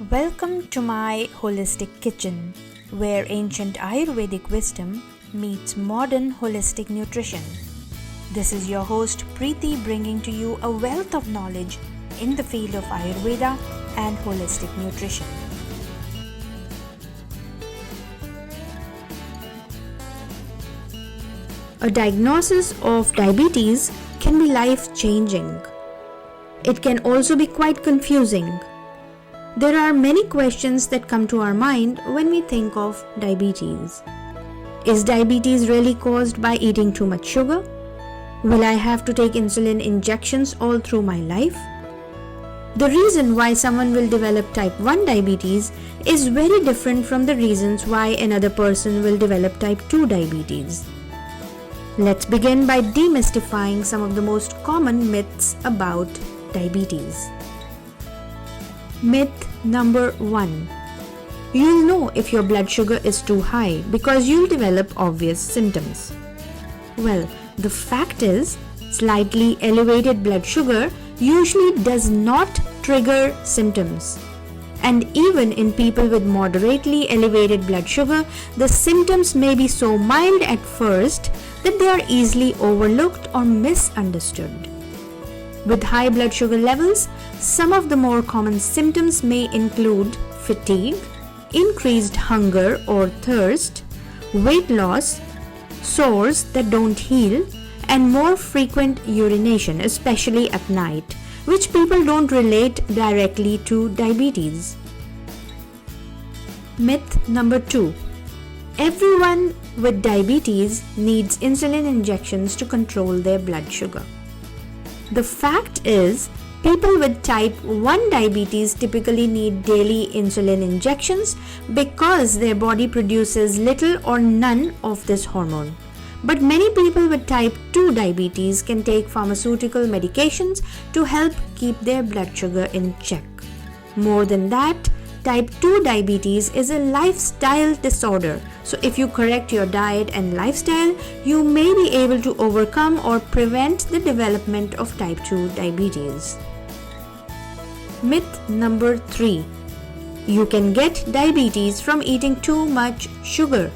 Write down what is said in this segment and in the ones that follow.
Welcome to my holistic kitchen, where ancient Ayurvedic wisdom meets modern holistic nutrition. This is your host Preeti, bringing to you a wealth of knowledge in the field of Ayurveda and holistic nutrition. A diagnosis of diabetes can be life-changing. It can also be quite confusing. There are many questions that come to our mind when we think of diabetes. Is diabetes really caused by eating too much sugar? Will I have to take insulin injections all through my life? The reason why someone will develop type 1 diabetes is very different from the reasons why another person will develop type 2 diabetes. Let's begin by demystifying some of the most common myths about diabetes. Myth number 1. You'll know if your blood sugar is too high because you'll develop obvious symptoms. Well, the fact is, slightly elevated blood sugar usually does not trigger symptoms. And even in people with moderately elevated blood sugar, the symptoms may be so mild at first that they are easily overlooked or misunderstood. With high blood sugar levels, some of the more common symptoms may include fatigue, increased hunger or thirst, weight loss, sores that don't heal, and more frequent urination, especially at night, which people don't relate directly to diabetes. Myth number 2. Everyone with diabetes needs insulin injections to control their blood sugar. The fact is, people with type 1 diabetes typically need daily insulin injections because their body produces little or none of this hormone. But many people with type 2 diabetes can take pharmaceutical medications to help keep their blood sugar in check. More than that, type 2 diabetes is a lifestyle disorder. So if you correct your diet and lifestyle, you may be able to overcome or prevent the development of type 2 diabetes. Myth number 3. You can get diabetes from eating too much sugar.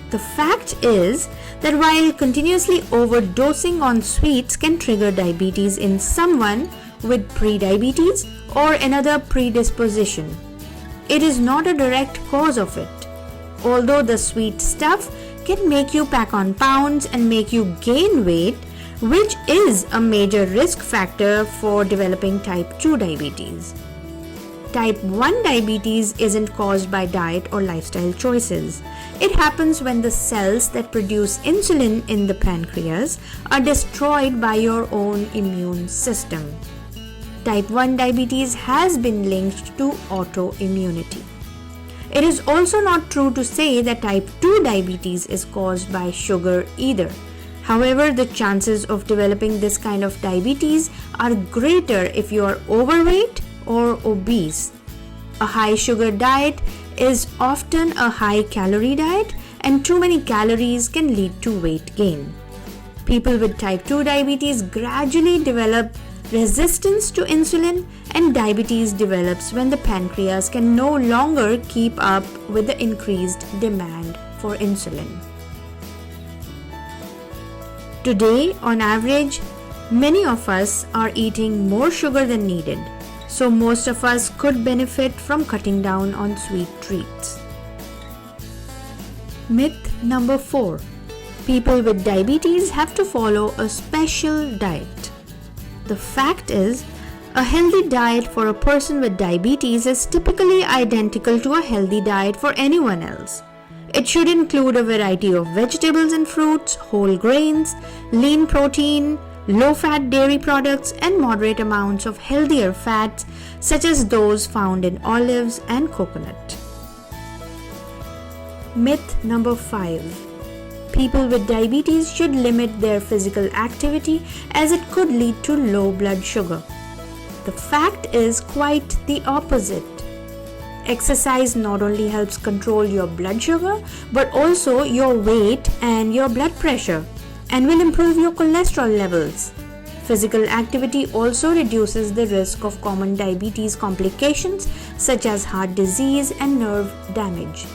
The fact is that while continuously overdosing on sweets can trigger diabetes in someone with prediabetes or another predisposition, it is not a direct cause of it. Although the sweet stuff can make you pack on pounds and make you gain weight, which is a major risk factor for developing type 2 diabetes. Type 1 diabetes isn't caused by diet or lifestyle choices. It happens when the cells that produce insulin in the pancreas are destroyed by your own immune system. Type 1 diabetes has been linked to autoimmunity. It is also not true to say that type 2 diabetes is caused by sugar either. However, the chances of developing this kind of diabetes are greater if you are overweight or obese. A high sugar diet is often a high calorie diet, and too many calories can lead to weight gain. People with type 2 diabetes gradually develop resistance to insulin, and diabetes develops when the pancreas can no longer keep up with the increased demand for insulin. Today, on average, many of us are eating more sugar than needed, so most of us could benefit from cutting down on sweet treats. Myth number 4. People with diabetes have to follow a special diet. The fact is, a healthy diet for a person with diabetes is typically identical to a healthy diet for anyone else. It should include a variety of vegetables and fruits, whole grains, lean protein, low-fat dairy products, and moderate amounts of healthier fats such as those found in olives and coconut. Myth number 5. People with diabetes should limit their physical activity as it could lead to low blood sugar. The fact is quite the opposite. Exercise not only helps control your blood sugar but also your weight and your blood pressure, and will improve your cholesterol levels. Physical activity also reduces the risk of common diabetes complications such as heart disease and nerve damage.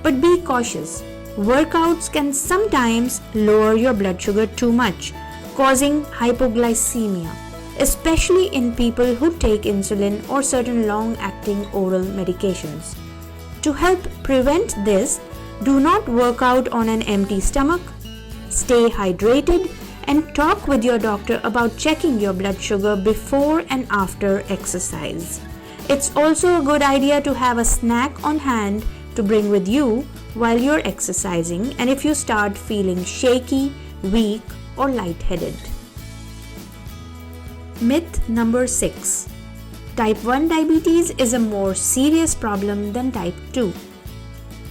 But be cautious. Workouts can sometimes lower your blood sugar too much, causing hypoglycemia, especially in people who take insulin or certain long-acting oral medications. To help prevent this, do not work out on an empty stomach. Stay hydrated and talk with your doctor about checking your blood sugar before and after exercise. It's also a good idea to have a snack on hand to bring with you while you're exercising and if you start feeling shaky, weak, or lightheaded. Myth number 6. Type 1 diabetes is a more serious problem than type 2.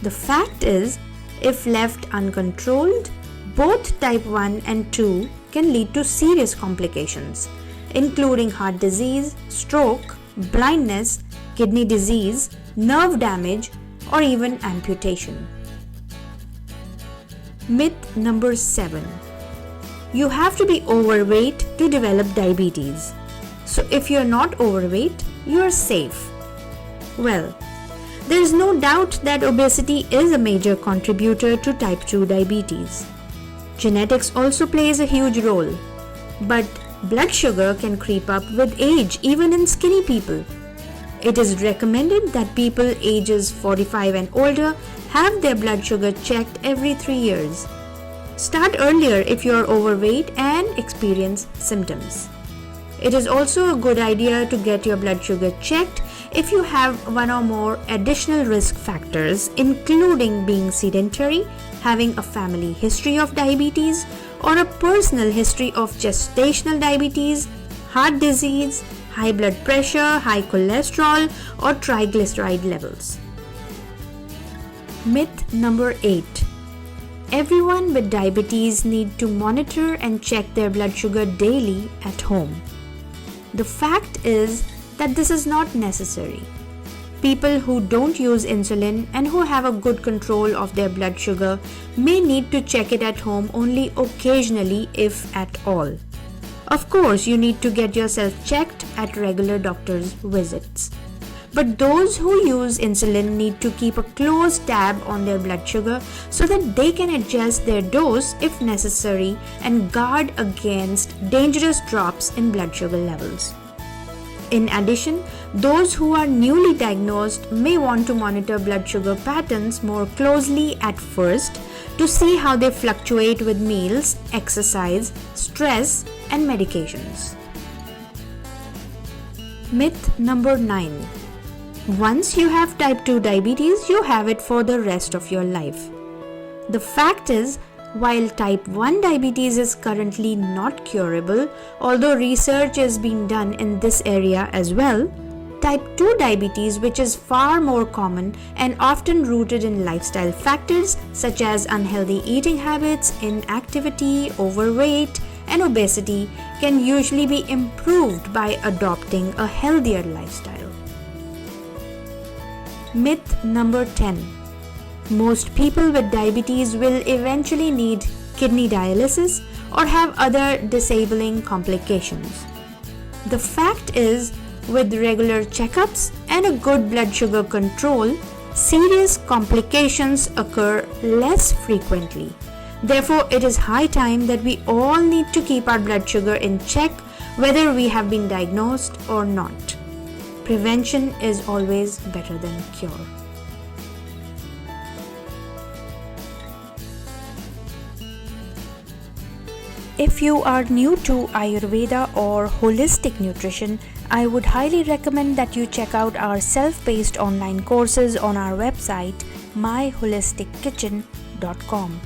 The fact is, if left uncontrolled, both type 1 and 2 can lead to serious complications, including heart disease, stroke, blindness, kidney disease, nerve damage, or even amputation. Myth number 7. You have to be overweight to develop diabetes. So if you're not overweight, you're safe. Well, there is no doubt that obesity is a major contributor to type 2 diabetes. Genetics also plays a huge role, but blood sugar can creep up with age even in skinny people. It is recommended that people ages 45 and older have their blood sugar checked every 3 years. Start earlier if you are overweight and experience symptoms. It is also a good idea to get your blood sugar checked if you have one or more additional risk factors, including being sedentary, having a family history of diabetes, or a personal history of gestational diabetes, heart disease, high blood pressure, high cholesterol, or triglyceride levels. Myth number 8. Everyone with diabetes need to monitor and check their blood sugar daily at home. The fact is that this is not necessary. People who don't use insulin and who have a good control of their blood sugar may need to check it at home only occasionally, if at all. Of course, you need to get yourself checked at regular doctor's visits. But those who use insulin need to keep a close tab on their blood sugar so that they can adjust their dose if necessary and guard against dangerous drops in blood sugar levels. In addition, those who are newly diagnosed may want to monitor blood sugar patterns more closely at first to see how they fluctuate with meals, exercise, stress, and medications. Myth number 9. Once you have type 2 diabetes, you have it for the rest of your life. The fact is, while type 1 diabetes is currently not curable, although research is being done in this area as well, type 2 diabetes, which is far more common and often rooted in lifestyle factors such as unhealthy eating habits, inactivity, overweight, and obesity, can usually be improved by adopting a healthier lifestyle. Myth number 10. Most people with diabetes will eventually need kidney dialysis or have other disabling complications. The fact is, with regular checkups and a good blood sugar control, serious complications occur less frequently. Therefore, it is high time that we all need to keep our blood sugar in check, whether we have been diagnosed or not. Prevention is always better than cure. If you are new to Ayurveda or holistic nutrition, I would highly recommend that you check out our self-paced online courses on our website myholistickitchen.com.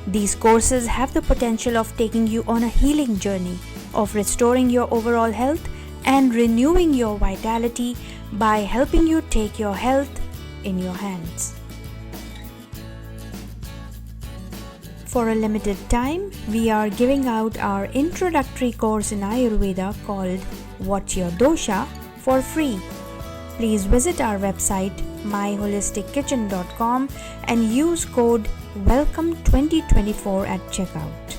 These courses have the potential of taking you on a healing journey, of restoring your overall health and renewing your vitality by helping you take your health in your hands. For a limited time, we are giving out our introductory course in Ayurveda called What's Your Dosha for free. Please visit our website myholistickitchen.com and use code WELCOME2024 at checkout.